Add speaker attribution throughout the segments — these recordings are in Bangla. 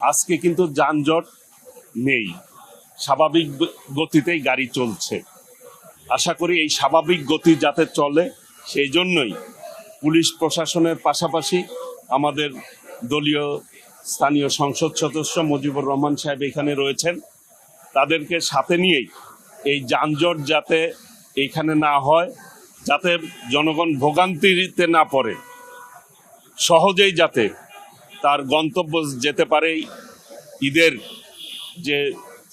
Speaker 1: আজকে কিন্তু যানজট নেই, স্বাভাবিক গতিতেই গাড়ি চলছে। আশা করি এই স্বাভাবিক গতি যাতে চলে সেই জন্যই পুলিশ প্রশাসনের পাশাপাশি আমাদের দলীয় স্থানীয় সংসদ সদস্য মুজিবুর রহমান সাহেব এখানে রয়েছেন। তাদেরকে সাথে নিয়েই এই যানজট যাতে এইখানে না হয়, যাতে জনগণ ভোগান্তিতে না পড়ে, সহজেই যাতে তার গন্তব্য যেতে পারে, ঈদের যে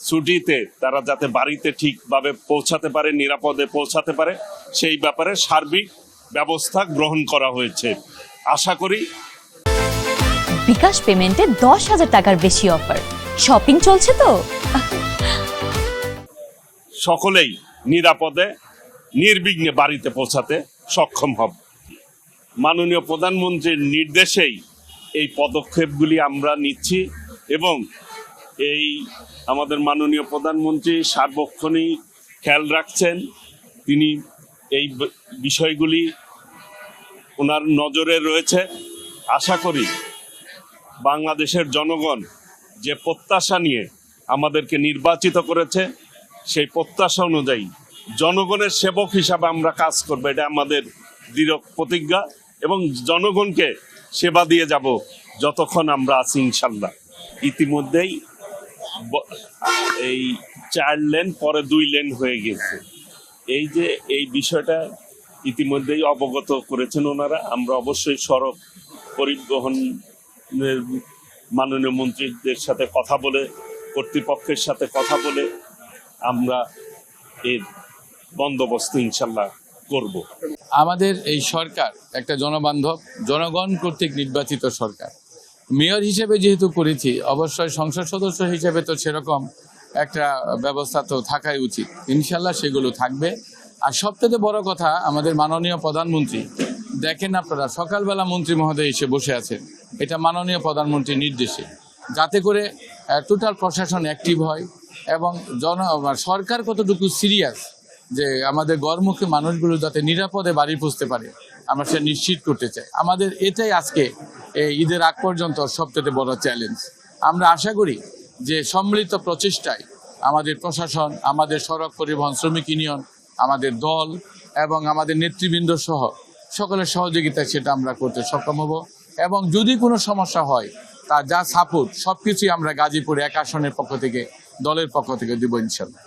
Speaker 1: ছুটিতে তারা যাতে বাড়িতে ঠিকভাবে পৌঁছাতে পারে, নিরাপদে পৌঁছাতে পারে, সেই ব্যাপারে সার্বিক ব্যবস্থা গ্রহণ করা হয়েছে। আশা করি
Speaker 2: বিকাশ পেমেন্টে 10,000 টাকার বেশি অফার, শপিং চলছে তো
Speaker 1: সকলেই নিরাপদে নির্বিঘ্নে বাড়িতে পৌঁছাতে সক্ষম হবে। মাননীয় প্রধানমন্ত্রীর নির্দেশেই এই পদক্ষেপগুলি আমরা নিচ্ছি এবং এই আমাদের মাননীয় প্রধানমন্ত্রী সার্বক্ষণিক খেয়াল রাখছেন। তিনি এই বিষয়গুলি ওনার নজরে রয়েছে। আশা করি বাংলাদেশের জনগণ যে প্রত্যাশা নিয়ে আমাদেরকে নির্বাচিত করেছে, সেই প্রত্যাশা অনুযায়ী জনগণের সেবক হিসাবে আমরা কাজ করব, এটা আমাদের দৃঢ় প্রতিজ্ঞা এবং জনগণকে সেবা দিয়ে যাব যতক্ষণ আমরা আছি ইনশাল্লাহ। ইতিমধ্যেই এই 4 লেন পরে 2 লেন হয়ে গেছে। এই যে এই বিষয়টা ইতিমধ্যেই অবগত করেছেন ওনারা। আমরা অবশ্যই সড়ক পরিবহনের মাননীয় মন্ত্রীদের সাথে কথা বলে, কর্তৃপক্ষের সাথে কথা বলে আমরা এর বন্দোবস্ত ইনশাল্লাহ করব।
Speaker 3: আমাদের এই সরকার একটা জনবান্ধব, জনগণ কর্তৃক নির্বাচিত সরকার। মেয়র হিসেবে যেহেতু করেছি, অবশ্যই সংসদ সদস্য হিসেবে তো সেরকম একটা ব্যবস্থা তো থাকাই উচিত। ইনশাল্লাহ সেগুলো থাকবে। আর সবথেকে বড় কথা, আমাদের মাননীয় প্রধানমন্ত্রী, দেখেন আপনারা সকালবেলা মন্ত্রী মহোদয় এসে বসে আছেন, এটা মাননীয় প্রধানমন্ত্রীর নির্দেশে, যাতে করে টোটাল প্রশাসন অ্যাক্টিভ হয় এবং সরকার কতটুকু সিরিয়াস যে আমাদের গড়মুখী মানুষগুলো যাতে নিরাপদে বাড়ি পৌঁছতে পারে, আমরা সেটা নিশ্চিত করতে চাই। আমাদের এটাই আজকে এই ঈদের আগ পর্যন্ত সবথেকে বড় চ্যালেঞ্জ। আমরা আশা করি যে সম্মিলিত প্রচেষ্টায় আমাদের প্রশাসন, আমাদের সড়ক পরিবহন শ্রমিক ইউনিয়ন, আমাদের দল এবং আমাদের নেতৃবৃন্দ সহ সকলের সহযোগিতায় সেটা আমরা করতে সক্ষম হব। এবং যদি কোনো সমস্যা হয়, তার যা সাপোর্ট সব কিছুই আমরা গাজীপুর 1 আসনের পক্ষ থেকে, দলের পক্ষ থেকে দেব ইনশাল্লাহ।